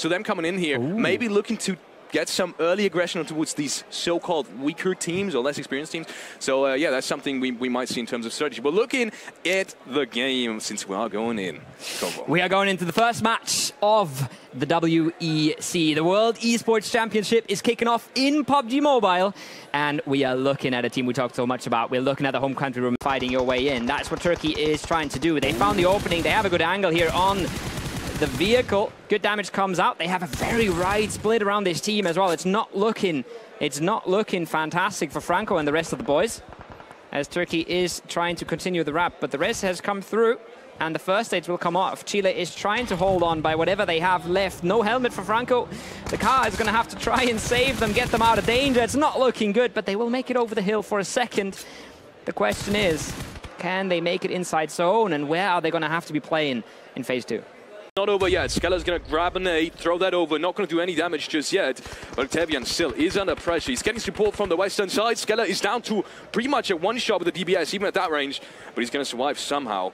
So them coming in here, maybe looking to get some early aggression towards these so-called weaker teams or less experienced teams. So yeah, that's something we might see in terms of strategy. But looking at the game, since we are going in, we are going into the first match of the WEC. The World Esports Championship is kicking off in PUBG Mobile, and we are looking at a team we talked so much about. We're looking at the home country room, fighting your way in. That's what Turkey is trying to do. They found the opening. They have a good angle here on the vehicle. Good damage comes out. They have a very wide split around this team as well. It's not looking fantastic for Franco and the rest of the boys, as Turkey is trying to continue the wrap, but the rest has come through and the first stage will come off. Chile is trying to hold on by whatever they have left. No helmet for Franco. The car is going to have to try and save them, get them out of danger. It's not looking good, but they will make it over the hill for a second. The question is, can they make it inside zone, and where are they going to have to be playing in phase 2? Not over yet. Skella's going to grab a nade, throw that over, not going to do any damage just yet. But Octavian still is under pressure. He's getting support from the western side. Skella is down to pretty much a one-shot with the DBS, even at that range. But he's going to survive somehow.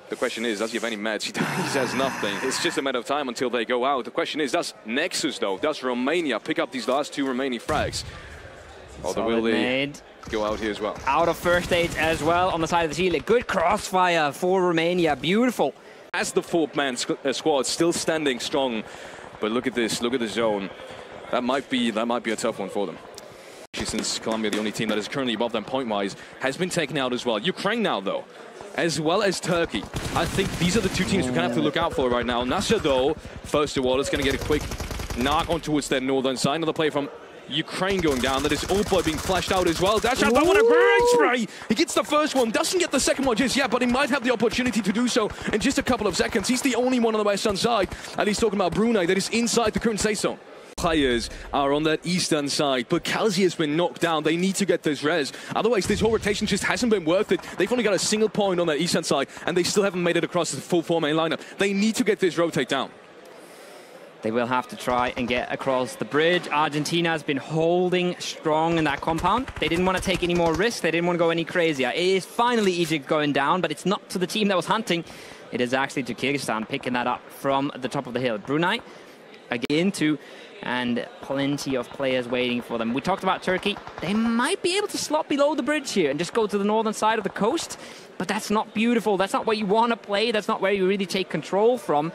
The question is, does he have any meds? He has nothing. It's just a matter of time until they go out. The question is, does Nexus, though, does Romania pick up these last 2 remaining frags? Or will they go out here as well? Out of first stage as well on the side of the Chile. Good crossfire for Romania. Beautiful. As the 4-man squad still standing strong, but look at this, look at the zone. That might be a tough one for them. Since Colombia, the only team that is currently above them point-wise, has been taken out as well. Ukraine now, though, as well as Turkey. I think these are the 2 teams we kind of have to look out for right now. Nasser, though, first of all, is going to get a quick knock on towards their northern side. Another play from Ukraine going down. That is Opa being flashed out as well. Dash out, that one, a great spray. He gets the first one, doesn't get the second one just yet, but he might have the opportunity to do so in just a couple of seconds. He's the only one on the western side, and he's talking about Brunei that is inside the current safe zone. Players are on that eastern side, but Kalsi has been knocked down. They need to get this res. Otherwise, this whole rotation just hasn't been worth it. They've only got a single point on that eastern side, and they still haven't made it across the full 4-man lineup. They need to get this rotate down. They will have to try and get across the bridge. Argentina has been holding strong in that compound. They didn't want to take any more risks. They didn't want to go any crazier. It is finally Egypt going down, but it's not to the team that was hunting. It is actually to Kyrgyzstan picking that up from the top of the hill. Brunei again too, and plenty of players waiting for them. We talked about Turkey. They might be able to slot below the bridge here and just go to the northern side of the coast, but that's not beautiful. That's not where you want to play. That's not where you really take control from.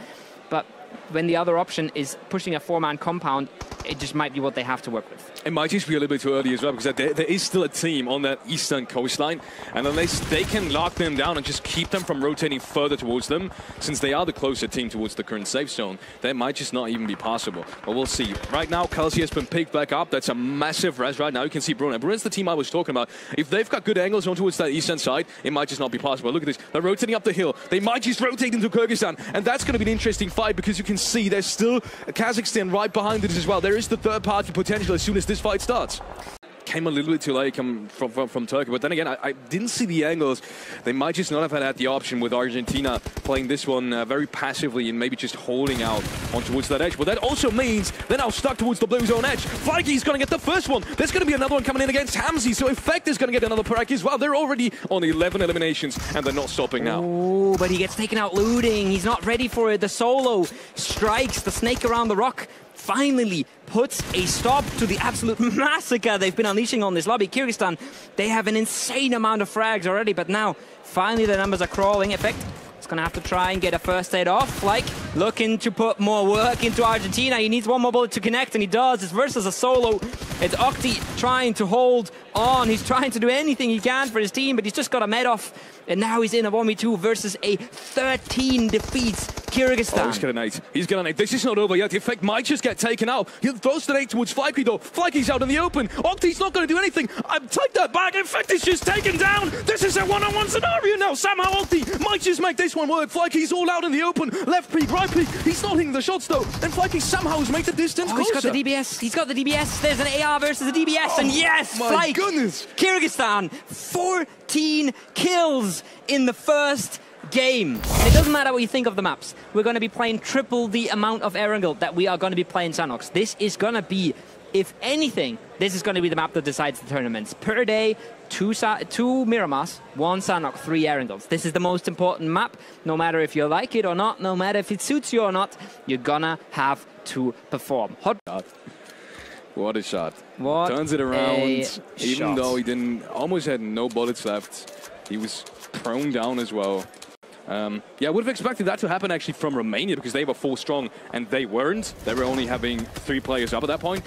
But when the other option is pushing a 4-man compound, it just might be what they have to work with. It might just be a little bit too early as well, because there is still a team on that eastern coastline, and unless they can lock them down and just keep them from rotating further towards them, since they are the closer team towards the current safe zone, that might just not even be possible. But we'll see. Right now, Kalsi has been picked back up. That's a massive res right now. You can see Brunei. Brunei's the team I was talking about. If they've got good angles on towards that eastern side, it might just not be possible. Look at this. They're rotating up the hill. They might just rotate into Kyrgyzstan, and that's going to be an interesting fight, because you can see there's still Kazakhstan right behind it as well. There is the third-party potential as soon as this fight starts. Came a little bit too late from Turkey, but then again, I didn't see the angles. They might just not have had the option with Argentina playing this one very passively and maybe just holding out on towards that edge. But that also means they're now stuck towards the blue zone edge. Flyke's going to get the first one. There's going to be another one coming in against Hamzi, so Effect is going to get another Parak as well. They're already on 11 eliminations, and they're not stopping now. Oh, but he gets taken out looting. He's not ready for it. The solo strikes the snake around the rock. Finally puts a stop to the absolute massacre they've been unleashing on this lobby. Kyrgyzstan, they have an insane amount of frags already, but now finally the numbers are crawling. Effect is going to have to try and get a first aid off. Like, looking to put more work into Argentina. He needs one more bullet to connect, and he does. It's versus a solo. It's Octi trying to hold on. He's trying to do anything he can for his team, but he's just got a med off. And now he's in a 1v2 versus a 13 defeats Kyrgyzstan. Oh, he's got a nade. He's got a nade. This is not over yet. The Effect might just get taken out. He throws the nade towards Flyke, though. Flyke's out in the open. Octi's not going to do anything. Take that back. Effect is just taken down. This is a one-on-one scenario now. Somehow Octi might just make this one work. Flyke's all out in the open. Left peek, right peek. He's not hitting the shots, though. And Flyke somehow has made the distance closer. He's got the DBS. He's got the DBS. There's an AR versus a DBS. And yes, my goodness. Kyrgyzstan, 14 kills in the first game. And it doesn't matter what you think of the maps. We're going to be playing triple the amount of Erangel that we are going to be playing Sanox. This is going to be, if anything, this is going to be the map that decides the tournaments. Per day, two Miramas, 1 Sanox, 3 Erangels. This is the most important map. No matter if you like it or not, no matter if it suits you or not, you're gonna have to perform. Hot shot. What a shot. What turns it around, even shot. though he almost had no bullets left. He was prone down as well. Yeah, I would have expected that to happen actually from Romania because they were 4 strong and they weren't. They were only having 3 players up at that point.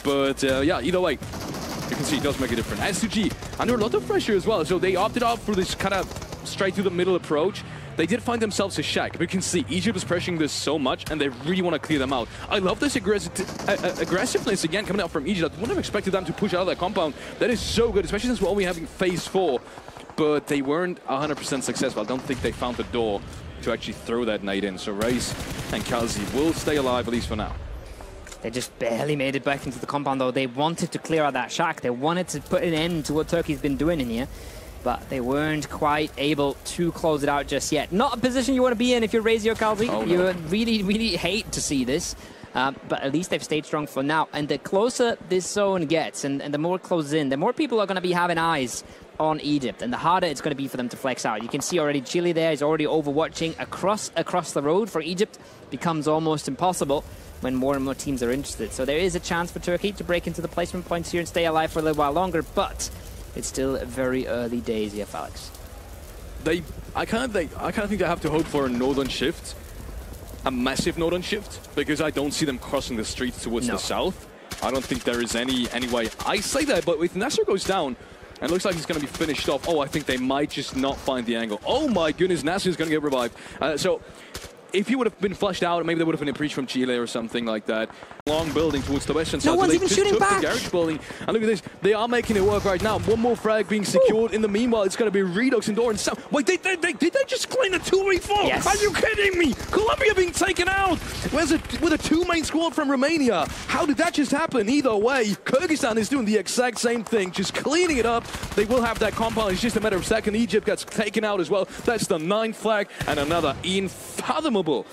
But yeah, either way, you can see it does make a difference. S2G under a lot of pressure as well, so they opted out for this kind of straight through the middle approach. They did find themselves a shack, but you can see Egypt is pressuring this so much and they really want to clear them out. I love this aggressiveness again coming out from Egypt. I wouldn't have expected them to push out of that compound. That is so good, especially since we're only having phase 4. But they weren't 100% successful. I don't think they found the door to actually throw that nade in. So Race and Kazi will stay alive, at least for now. They just barely made it back into the compound, though. They wanted to clear out that shack. They wanted to put an end to what Turkey's been doing in here. But they weren't quite able to close it out just yet. Not a position you want to be in if you're Razio Kazi. Oh, no. You really, really hate to see this. But at least they've stayed strong for now. And the closer this zone gets and the more it closes in, the more people are going to be having eyes on Egypt, and the harder it's going to be for them to flex out. You can see already Chile there is already overwatching across the road for Egypt. Becomes almost impossible when more and more teams are interested. So there is a chance for Turkey to break into the placement points here and stay alive for a little while longer, but it's still very early days here, Alex. I kind of think they have to hope for a northern shift, a massive northern shift, because I don't see them crossing the streets towards the south. I don't think there is any way. I say that, but if Nasser goes down, and it looks like he's going to be finished off. Oh, I think they might just not find the angle. Oh my goodness, Nasser is going to get revived. So if he would have been flushed out, maybe there would have been a breach from Chile or something like that. Long building towards the western side. No one's so even shooting back. The garage building. And look at this. They are making it work right now. One more frag being secured. In the meanwhile, it's going to be Redux and Door and Sam. Wait, did they just clean a 2v4? Yes. Are you kidding me? Colombia being taken out. With a 2-main squad from Romania. How did that just happen? Either way, Kyrgyzstan is doing the exact same thing. Just cleaning it up. They will have that compound. It's just a matter of second. Egypt gets taken out as well. That's the 9th flag and another unfathomable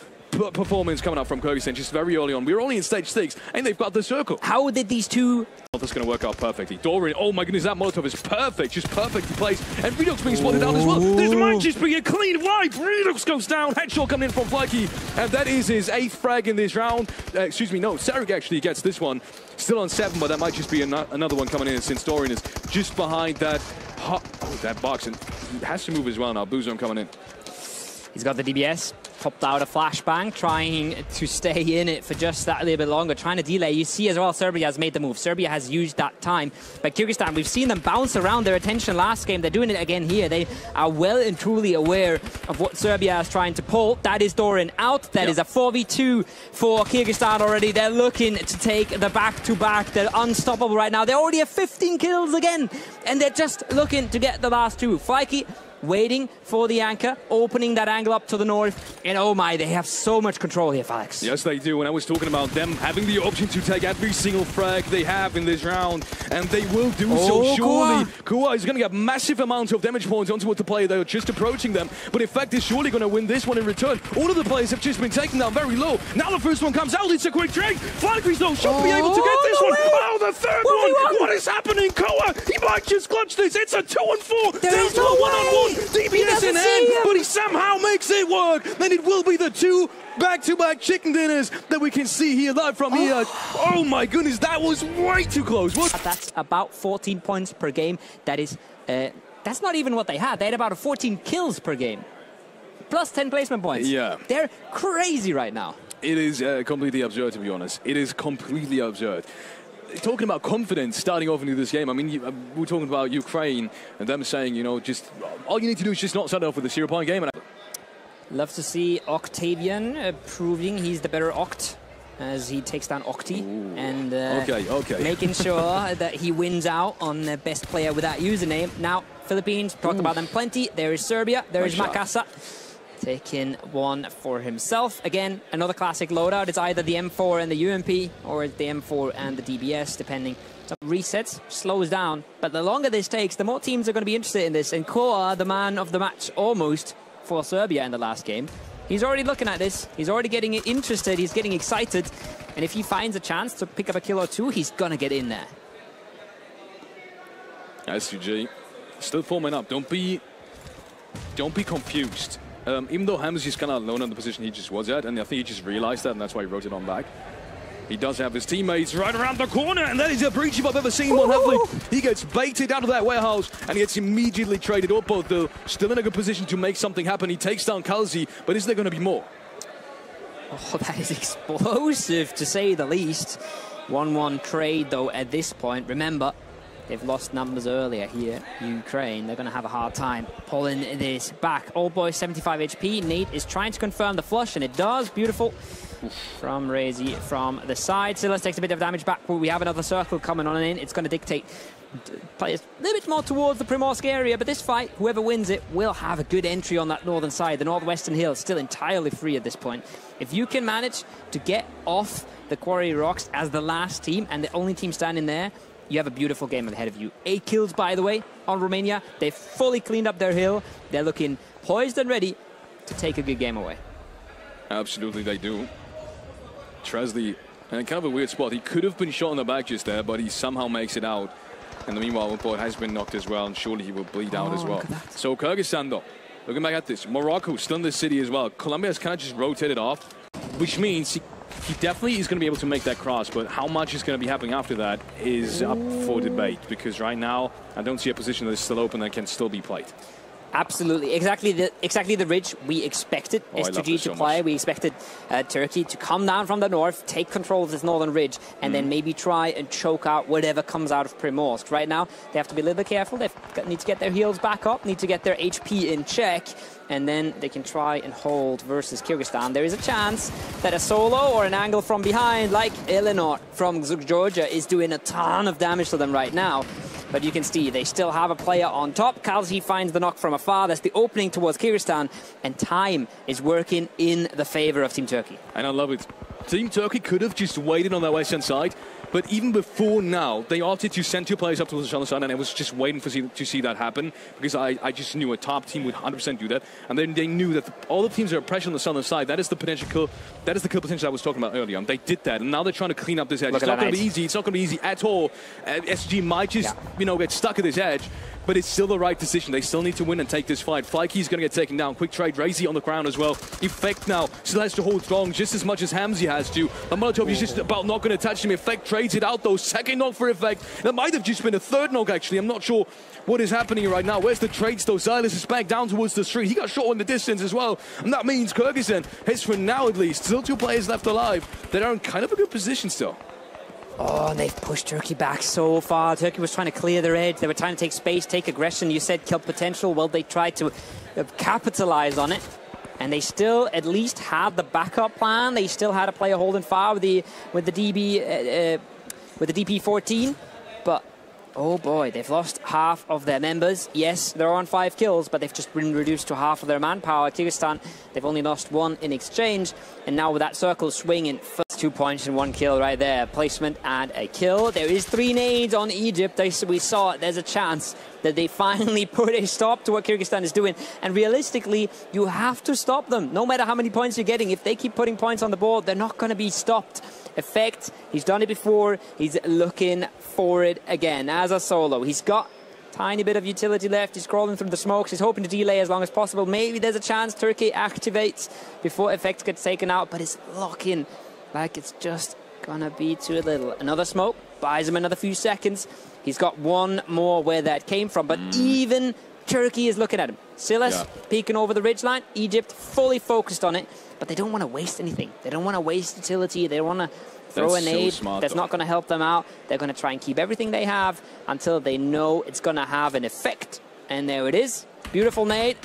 performance coming up from Kyrgyzstan just very early on. We're only in stage 6 and they've got the circle. How did these two... That's going to work out perfectly. Doran, oh my goodness, that Molotov is perfect. Just perfectly placed. And Redux being spotted out as well. This might just be a clean wipe. Redux goes down. Headshot coming in from Flyke. And that is his 8th frag in this round. Excuse me, no. Sarek actually gets this one. Still on 7, but that might just be another one coming in since Doran is just behind that that box. And he has to move as well now. Boozum coming in. He's got the DBS. Popped out a flashbang, trying to stay in it for just that little bit longer, trying to delay. You see as well, Serbia has made the move. Serbia has used that time. But Kyrgyzstan, we've seen them bounce around their attention last game. They're doing it again here. They are well and truly aware of what Serbia is trying to pull. That is Doran out. That is a 4v2 for Kyrgyzstan already. They're looking to take the back-to-back. They're unstoppable right now. They already have 15 kills again. And they're just looking to get the last 2. Flyke waiting for the anchor, opening that angle up to the north, and oh my, they have so much control here, Alex. Yes, they do, and I was talking about them having the option to take every single frag they have in this round, and they will do so surely. Kua is going to get massive amounts of damage points onto the player that are just approaching them, but Effect is surely going to win this one in return. All of the players have just been taken down very low. Now the first one comes out, it's a quick trade. Flyke's though should be able to get this one. Oh, the third one! What is happening? Kua, he might just clutch this. It's a 2-on-4. There's no a 1-on-1. DBS in hand, but he somehow makes it work. Then it will be the 2 back-to-back chicken dinners that we can see here live from here. Oh my goodness, that was way too close. That's about 14 points per game. That is, that's not even what they had. They had about 14 kills per game, plus 10 placement points. Yeah, they're crazy right now. It is completely absurd, to be honest. It is completely absurd. Talking about confidence starting off into this game, I mean, we're talking about Ukraine and them saying, you know, just all you need to do is just not start off with a 0-point game. And love to see Octavian proving he's the better Oct as he takes down Octi and making sure that he wins out on the best player with that username. Now, Philippines, talked about them plenty. There is Serbia, there is Makassar. Taking one for himself. Again, another classic loadout. It's either the M4 and the UMP or the M4 and the DBS, depending. Some resets, slows down. But the longer this takes, the more teams are going to be interested in this. And Koa, the man of the match, almost for Serbia in the last game. He's already looking at this. He's already getting interested. He's getting excited. And if he finds a chance to pick up a kill or 2, he's going to get in there. S2G, still forming up. Don't be confused. Even though Ham's just kind of alone on the position he just was at, and I think he just realized that, and that's why he wrote it on back. He does have his teammates right around the corner, and that is a breach if I've ever seen one, Heavily. He gets baited out of that warehouse, and he gets immediately traded up, but though still in a good position to make something happen. He takes down Kalzi, but is there going to be more? Oh, that is explosive, to say the least. 1-1 trade, though, at this point. Remember, they've lost numbers earlier here. Ukraine, they're going to have a hard time pulling this back. Old boy, 75 HP. Nate is trying to confirm the flush, and it does. Beautiful from Razy from the side. Silas takes a bit of damage back, but we have another circle coming on in. It's going to dictate players a little bit more towards the Primorsk area, but this fight, whoever wins it, will have a good entry on that northern side. The northwestern hill is still entirely free at this point. If you can manage to get off the Quarry Rocks as the last team and the only team standing there, you have a beautiful game ahead of you. 8 kills, by the way, on Romania. They've fully cleaned up their hill. They're looking poised and ready to take a good game away. Absolutely, they do. Tresley, in kind of a weird spot. He could have been shot in the back just there, but he somehow makes it out. And meanwhile, Boy has been knocked as well, and surely he will bleed out as well. So Kyrgyzstan, though, looking back at this, Morocco stunned the city as well. Colombia has kind of just rotated off, which means he definitely is going to be able to make that cross, but how much is going to be happening after that is up for debate, because right now I don't see a position that is still open that can still be played. Absolutely, exactly the ridge we expected STG to play. We expected Turkey to come down from the north, take control of this northern ridge, and then maybe try and choke out whatever comes out of Primorsk. Right now, they have to be a little bit careful. They need to get their heals back up, need to get their HP in check, and then they can try and hold versus Kyrgyzstan. There is a chance that a solo or an angle from behind, like Eleanor from Georgia, is doing a ton of damage to them right now. But you can see they still have a player on top. Kalzi finds the knock from afar. That's the opening towards Kyrgyzstan. And time is working in the favor of Team Turkey. And I love it. Team Turkey could have just waited on their western side. But even before now, they opted to send 2 players up to the southern side, and I was just waiting to see that happen, because I just knew a top team would 100% do that. And then they knew that all the teams that are pressure on the southern side, that is the potential kill. That is the kill potential I was talking about earlier. And they did that, and now they're trying to clean up this edge. It's not going to be easy. It's not going to be easy at all. SG might just, get stuck at this edge. But it's still the right decision. They still need to win and take this fight. Flykey's going to get taken down. Quick trade. Razy on the ground as well. Effect now still has to hold strong just as much as Hamzy has to. And Molotov is just about not going to touch him. Effect trades it out though. Second knock for Effect. That might have just been a third knock actually. I'm not sure what is happening right now. Where's the trades though? Silas is back down towards the street. He got shot in the distance as well. And that means Kyrgyzstan has, for now at least, still 2 players left alive that are in kind of a good position still. Oh, and they've pushed Turkey back so far. Turkey was trying to clear their edge. They were trying to take space, take aggression. You said kill potential. Well, they tried to capitalize on it. And they still at least had the backup plan. They still had a player holding fire with the DP-14. But, oh boy, they've lost half of their members. Yes, they're on 5 kills, but they've just been reduced to half of their manpower. Kyrgyzstan, they've only lost 1 in exchange. And now with that circle swinging, first 2 points and 1 kill right there. Placement and a kill. There is 3 nades on Egypt. We saw it. There's a chance that they finally put a stop to what Kyrgyzstan is doing. And realistically, you have to stop them. No matter how many points you're getting, if they keep putting points on the board, they're not going to be stopped. Effect, he's done it before. He's looking for it again as a solo. He's got tiny bit of utility left. He's crawling through the smokes. He's hoping to delay as long as possible. Maybe there's a chance Turkey activates before Effect gets taken out, but it's looking like it's just gonna be too little. Another smoke buys him another few seconds. He's got 1 more where that came from, but even Turkey is looking at him. Silas peeking over the ridgeline. Egypt fully focused on it, but they don't want to waste anything. They don't want to waste utility. They don't want to throw a nade. That's not going to help them out. They're going to try and keep everything they have until they know it's going to have an effect. And there it is. Beautiful nade.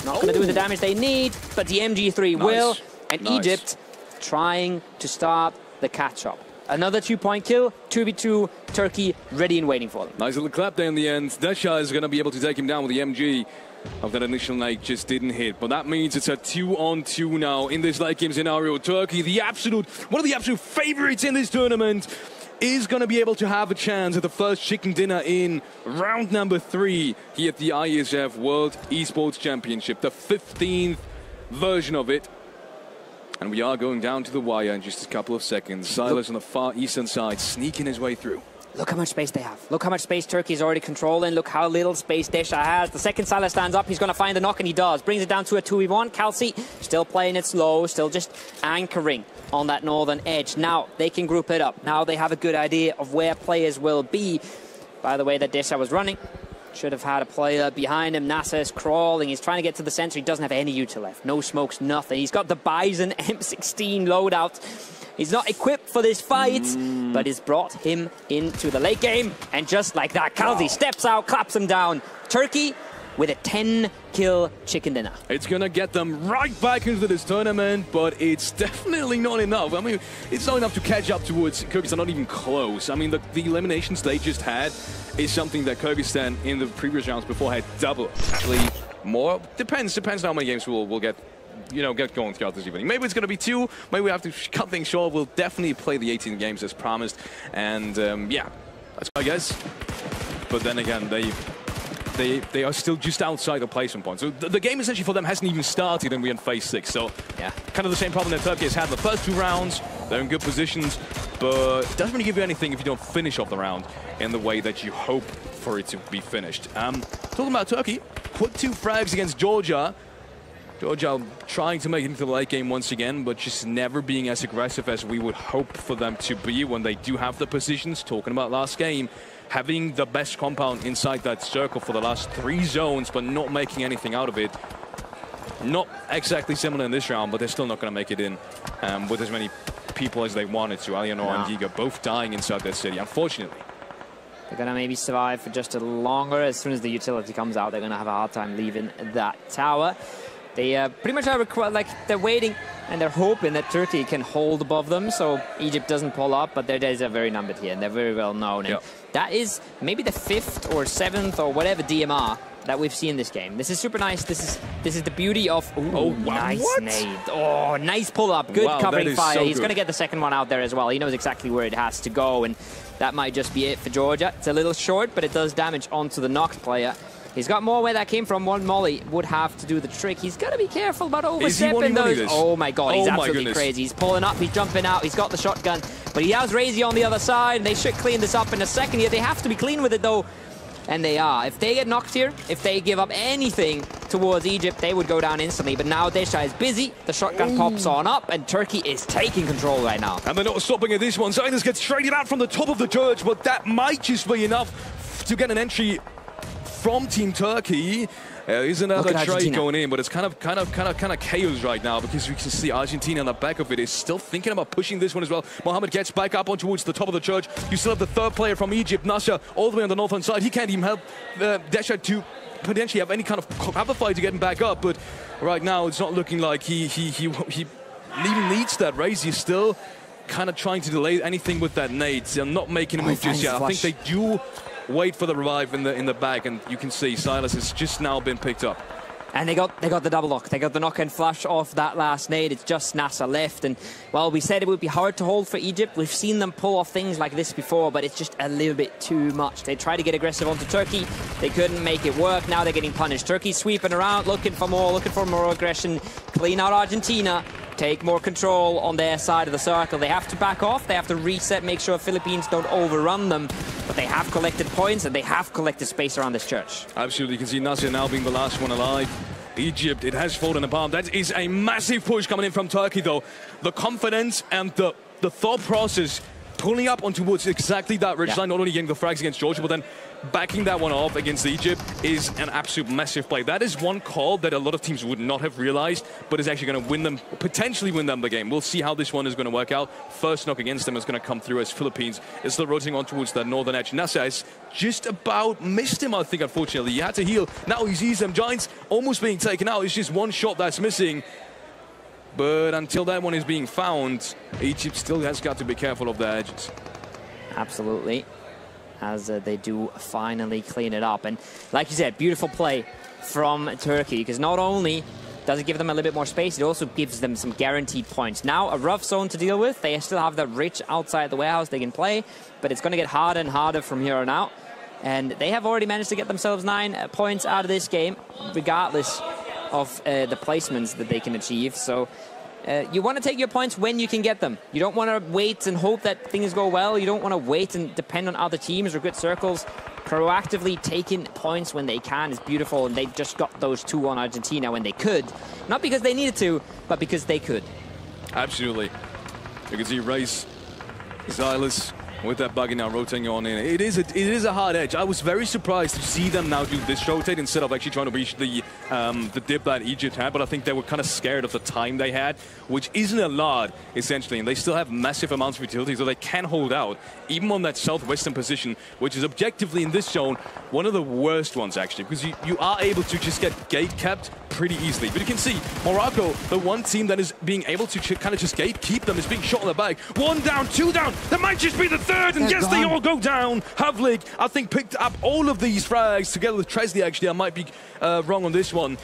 Not going to do the damage they need, but the MG3 will. And Egypt trying to start the catch-up. Another 2-point kill, 2v2, Turkey ready and waiting for them. Nice little clap there in the end. Desha is going to be able to take him down with the MG. Of that initial nade just didn't hit, but that means it's a 2-on-2 now in this late game scenario. Turkey, one of the absolute favorites in this tournament, is going to be able to have a chance at the first chicken dinner in round number 3 here at the Iesf World Esports Championship, the 15th version of it. And we are going down to the wire in just a couple of seconds. Silas on the far eastern side, sneaking his way through. Look how much space they have. Look how much space Turkey is already controlling. Look how little space Desha has. The second Salah stands up, he's going to find the knock, and he does. Brings it down to a 2v1. Kelsey still playing it slow, still just anchoring on that northern edge. Now they can group it up. Now they have a good idea of where players will be. By the way that Desha was running, should have had a player behind him. Nasser is crawling. He's trying to get to the center. He doesn't have any util left. No smokes, nothing. He's got the Bison M16 loadout. He's not equipped for this fight, but it's brought him into the late game. And just like that, Kalzi steps out, claps him down. Turkey with a 10-kill chicken dinner. It's going to get them right back into this tournament, but it's definitely not enough. I mean, it's not enough to catch up towards Kyrgyzstan, not even close. I mean, the eliminations they just had is something that Kyrgyzstan in the previous rounds before had double. Actually, more. Depends how many games we'll get. Get going throughout this evening. Maybe it's going to be 2. Maybe we have to cut things short. We'll definitely play the 18 games as promised. And yeah, that's I guess. But then again, they are still just outside the placement point. So the game essentially for them hasn't even started, and we're in phase 6. So yeah, kind of the same problem that Turkey has had in the first 2 rounds. They're in good positions, but it doesn't really give you anything if you don't finish off the round in the way that you hope for it to be finished. Talking about Turkey, put 2 frags against Georgia. Georgia trying to make it into the late game once again, but just never being as aggressive as we would hope for them to be when they do have the positions. Talking about last game, having the best compound inside that circle for the last 3 zones, but not making anything out of it. Not exactly similar in this round, but they're still not going to make it in with as many people as they wanted to. Alienor and Giga both dying inside their city, unfortunately. They're going to maybe survive for just a little longer. As soon as the utility comes out, they're going to have a hard time leaving that tower. They pretty much are they're waiting and they're hoping that Turkey can hold above them so Egypt doesn't pull up, but their days are very numbered here and they're very well known. And that is maybe the 5th or 7th or whatever DMR that we've seen this game. This is super nice. This is the beauty of nice nade. Oh, nice pull up. Good covering fire. He's going to get the second one out there as well. He knows exactly where it has to go, and that might just be it for Georgia. It's a little short, but it does damage onto the knocked player. He's got more where that came from. One molly would have to do the trick. He's got to be careful about overstepping those. Oh my god, he's absolutely crazy. He's pulling up, he's jumping out, he's got the shotgun. But he has Razy on the other side, and they should clean this up in a second here. They have to be clean with it though. And they are. If they get knocked here, if they give up anything towards Egypt, they would go down instantly. But now Desha is busy. The shotgun pops on up, and Turkey is taking control right now. And they're not stopping at this one. Zionist gets traded out from the top of the church, but that might just be enough to get an entry from Team Turkey. There's another trade going in, but it's kind of chaos right now because you can see Argentina on the back of it is still thinking about pushing this one as well. Mohammed gets back up on towards the top of the church. You still have the 3rd player from Egypt, Nasser, all the way on the northern side. He can't even help Desha to potentially have any kind of cover fight to get him back up, but right now it's not looking like he even needs that raise. He's still kind of trying to delay anything with that nade. They're not making a move just yet. I think they do wait for the revive in the back, and you can see Silas has just now been picked up. And they got the double knock. They got the knock and flash off that last nade. It's just Nasser left. And well, we said it would be hard to hold for Egypt. We've seen them pull off things like this before, but it's just a little bit too much. They tried to get aggressive onto Turkey. They couldn't make it work. Now they're getting punished. Turkey sweeping around, looking for more aggression. Clean out Argentina. Take more control on their side of the circle. They have to back off. They have to reset, make sure Philippines don't overrun them. But they have collected points and they have collected space around this church. Absolutely. You can see Nasser now being the last one alive. Egypt, it has fallen apart. That is a massive push coming in from Turkey, though. The confidence and the thought process pulling up on towards exactly that ridge line, not only getting the frags against Georgia, but then backing that one off against Egypt is an absolute massive play. That is one call that a lot of teams would not have realized, but is actually going to win them, potentially win them the game. We'll see how this one is going to work out. First knock against them is going to come through as Philippines is still rotating on towards the northern edge. Nasser has just about missed him, I think, unfortunately. He had to heal. Now he sees them. Giants almost being taken out. It's just one shot that's missing. But until that one is being found, Egypt still has got to be careful of their edges. Absolutely. As they do finally clean it up. And like you said, beautiful play from Turkey, because not only does it give them a little bit more space, it also gives them some guaranteed points. Now a rough zone to deal with. They still have the rich outside the warehouse they can play, but it's going to get harder and harder from here on out. And they have already managed to get themselves 9 points out of this game, regardless of the placements that they can achieve. So You want to take your points when you can get them. You don't want to wait and hope that things go well. You don't want to wait and depend on other teams or good circles. Proactively taking points when they can is beautiful, and they just got those 2 on Argentina when they could. Not because they needed to, but because they could. Absolutely. You can see Race, Xylus, with that buggy now rotating on in. It is a hard edge. I was very surprised to see them now do this rotate instead of actually trying to reach the dip that Egypt had, but I think they were kind of scared of the time they had, which isn't a lot, essentially, and they still have massive amounts of utility, so they can hold out, even on that southwestern position, which is objectively in this zone one of the worst ones, actually, because you are able to just get gate capped pretty easily. But you can see Morocco, the one team that is being able to kind of just gate keep them, is being shot in the back. 1 down, 2 down, that might just be the 3rd, and yes, they all go down. Havlik, I think, picked up all of these frags together with Tresley, actually. I might be wrong on this one.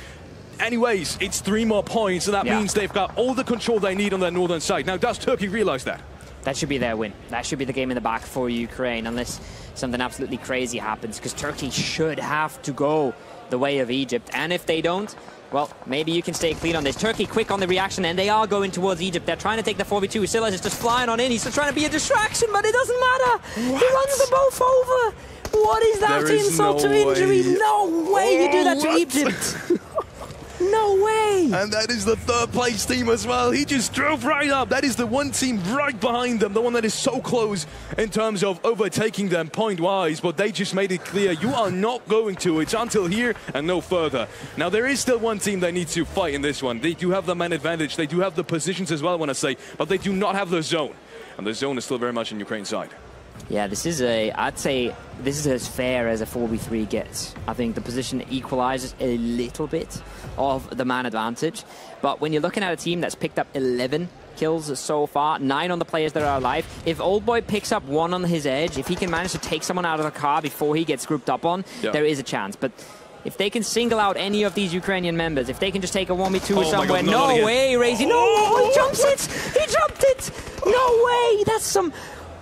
Anyways, it's 3 more points, and that means they've got all the control they need on their northern side. Now, does Turkey realize that? That should be their win. That should be the game in the back for Ukraine, unless something absolutely crazy happens, because Turkey should have to go the way of Egypt. And if they don't, well, maybe you can stay clean on this. Turkey quick on the reaction, and they are going towards Egypt. They're trying to take the 4v2. Silas is just flying on in. He's just trying to be a distraction, but it doesn't matter. What? He runs them both over. What is that insult to injury? No way you do that to Egypt. No way! And that is the 3rd place team as well. He just drove right up. That is the one team right behind them, the one that is so close in terms of overtaking them point-wise, but they just made it clear, you are not going to. It's until here and no further. Now, there is still one team they need to fight in this one. They do have the man advantage. They do have the positions as well, I want to say, but they do not have the zone. And the zone is still very much in Ukraine's side. Yeah, I'd say this is as fair as a 4v3 gets. I think the position equalizes a little bit of the man advantage. But when you're looking at a team that's picked up 11 kills so far, 9 on the players that are alive, if Old Boy picks up 1 on his edge, if he can manage to take someone out of the car before he gets grouped up on, there is a chance. But if they can single out any of these Ukrainian members, if they can just take a 1v2 somewhere, no way, Razy, no, he jumps it! He jumped it! No way! That's some...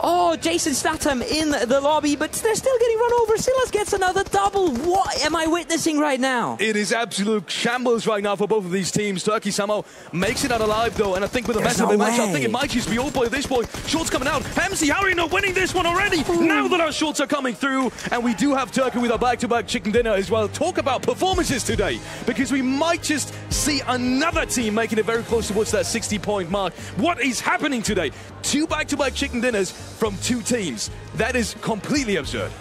Oh, Jason Statham in the lobby, but they're still getting run over. Silas gets another double. What am I witnessing right now? It is absolute shambles right now for both of these teams. Turkey somehow makes it out alive, though, and I think with the best of the match, I think it might just be Old Boy at this point. Shorts coming out. MC, how are you not winning this one already? Ooh. Now that our shorts are coming through, and we do have Turkey with a back-to-back chicken dinner as well. Talk about performances today, because we might just see another team making it very close towards that 60-point mark. What is happening today? 2 back-to-back chicken dinners from 2 teams. That is completely absurd.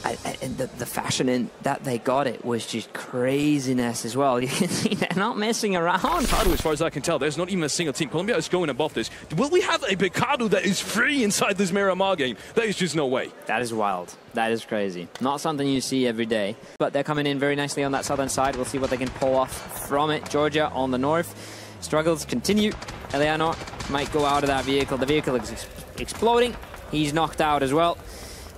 And the fashion in that they got it was just craziness as well. You can see they're not messing around. Picado, as far as I can tell, there's not even a single team. Colombia is going above this. Will we have a Picado that is free inside this Miramar game? There is just no way. That is wild. That is crazy. Not something you see every day. But they're coming in very nicely on that southern side. We'll see what they can pull off from it. Georgia on the north. Struggles continue. Eleanor might go out of that vehicle. The vehicle is exploding. He's knocked out as well.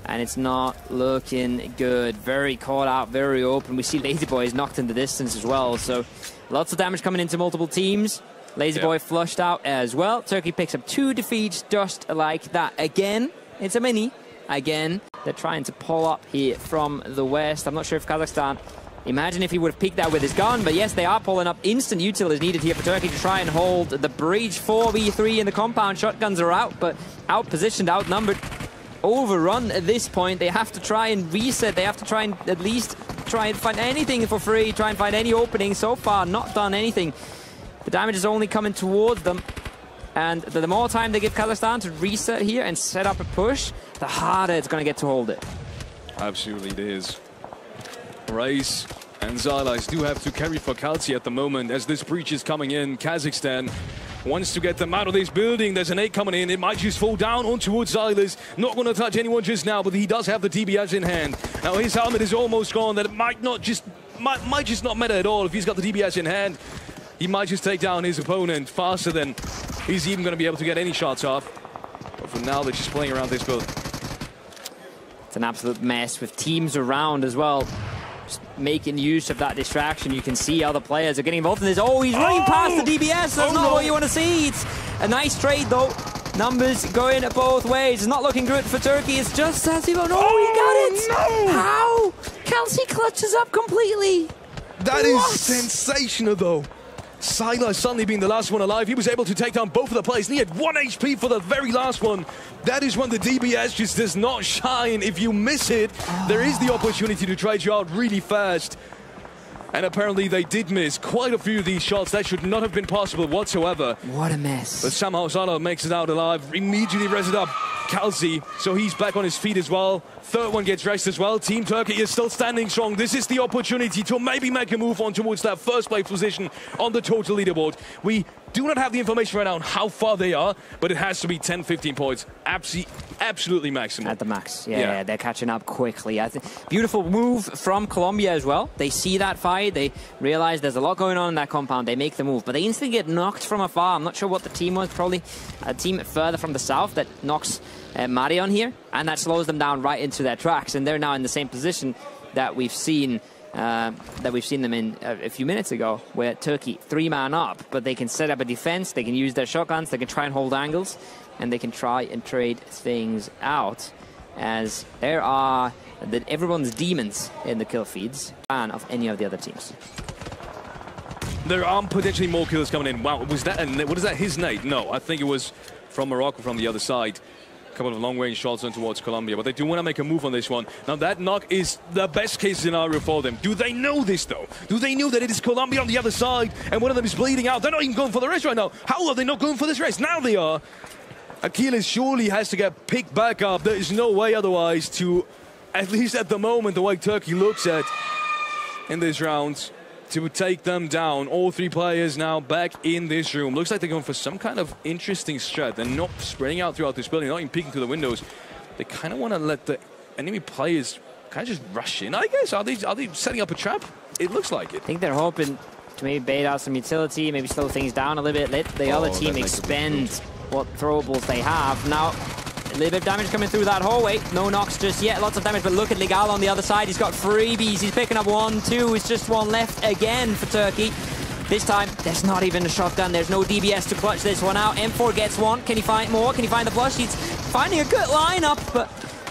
And it's not looking good. Very caught out, very open. We see Lazy Boy is knocked in the distance as well. So lots of damage coming into multiple teams. Lazy Boy flushed out as well. Turkey picks up 2 defeats just like that. Again, it's a mini. Again, they're trying to pull up here from the west. I'm not sure if Kazakhstan... Imagine if he would have peeked that with his gun, but yes, they are pulling up. Instant util is needed here for Turkey to try and hold the breach. 4v3 in the compound. Shotguns are out, but outpositioned, outnumbered, overrun at this point. They have to try and reset. They have to try and at least try and find anything for free, try and find any opening. So far, not done anything. The damage is only coming towards them. And the more time they give Kazakhstan to reset here and set up a push, the harder it's going to get to hold it. Absolutely it is. Race and Zylais do have to carry for Kalsi at the moment as this breach is coming in. Kazakhstan wants to get them out of this building. There's an 8 coming in. It might just fall down on towards Zylais. Not going to touch anyone just now, but he does have the DBS in hand. Now his helmet is almost gone. That might just not matter at all if he's got the DBS in hand. He might just take down his opponent faster than he's even going to be able to get any shots off. But for now, they're just playing around this building. It's an absolute mess with teams around as well. Just making use of that distraction. You can see other players are getting involved in this. Oh, he's running past the DBS. That's not what you want to see. It's a nice trade, though. Numbers going both ways. It's not looking good for Turkey. It's just as he... Oh, he got it! No. How? Kelsey clutches up completely. That is sensational, though. Sylar suddenly being the last one alive, he was able to take down both of the players, and he had 1 HP for the very last one. That is when the DBS just does not shine. If you miss it, there is the opportunity to trade you out really fast. And apparently they did miss quite a few of these shots. That should not have been possible whatsoever. What a mess. But somehow Sylar makes it out alive, immediately reses up Kalsi, so he's back on his feet as well. Third one gets rest as well. Team Turkey is still standing strong. This is the opportunity to maybe make a move on towards that first place position on the total leaderboard. We do not have the information right now on how far they are, but it has to be 10, 15 points. Absolutely maximum. At the max, yeah, they're catching up quickly. I think beautiful move from Colombia as well. They see that fight, they realize there's a lot going on in that compound, they make the move, but they instantly get knocked from afar. I'm not sure what the team was, probably a team further from the south that knocks Marion here, and that slows them down right into their tracks, and they're now in the same position that we've seen them in a few minutes ago, where Turkey 3-man up, but they can set up a defense, they can use their shotguns, they can try and hold angles, and they can try and trade things out, as there are everyone's demons in the kill feeds, fan of any of the other teams. There are potentially more kills coming in. Wow, was that what is that, his nade? No, I think it was from Morocco from the other side. A couple of long-range shots on towards Colombia, but they do want to make a move on this one. Now, that knock is the best-case scenario for them. Do they know this, though? Do they know that it is Colombia on the other side, and one of them is bleeding out? They're not even going for the rest right now. How are they not going for this rest? Now they are. Achilles surely has to get picked back up. There is no way otherwise to, at least at the moment, the way Turkey looks at in this round, to take them down. All 3 players now back in this room. Looks like they're going for some kind of interesting strat. They're not spreading out throughout this building, not even peeking through the windows. They kind of want to let the enemy players kind of just rush in, I guess. Are they setting up a trap? It looks like it. I think they're hoping to maybe bait out some utility, maybe slow things down a little bit, let the other team expend what throwables they have. Now, a little bit of damage coming through that hallway. No knocks just yet. Lots of damage, but look at lliGaL on the other side. He's got freebies. He's picking up 1, 2. It's just 1 left again for Turkey. This time, there's not even a shotgun. There's no DBS to clutch this one out. M4 gets 1. Can he find more? Can he find the flush? He's finding a good lineup, but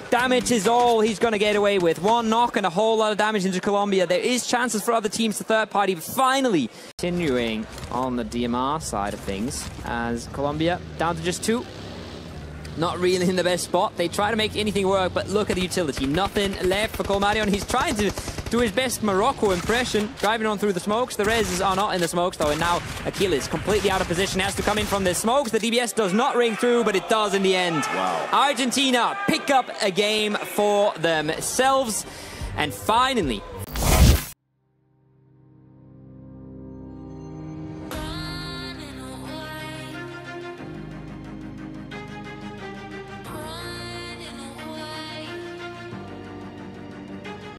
damage is all he's going to get away with. 1 knock and a whole lot of damage into Colombia. There is chances for other teams to third party, but finally continuing on the DMR side of things, as Colombia down to just 2. Not really in the best spot. They try to make anything work, but look at the utility. Nothing left for Colmarion. He's trying to do his best Morocco impression, driving on through the smokes. The reses are not in the smokes, though, and now Achilles completely out of position, has to come in from the smokes. The DBS does not ring through, but it does in the end. Wow. Argentina pick up a game for themselves, and finally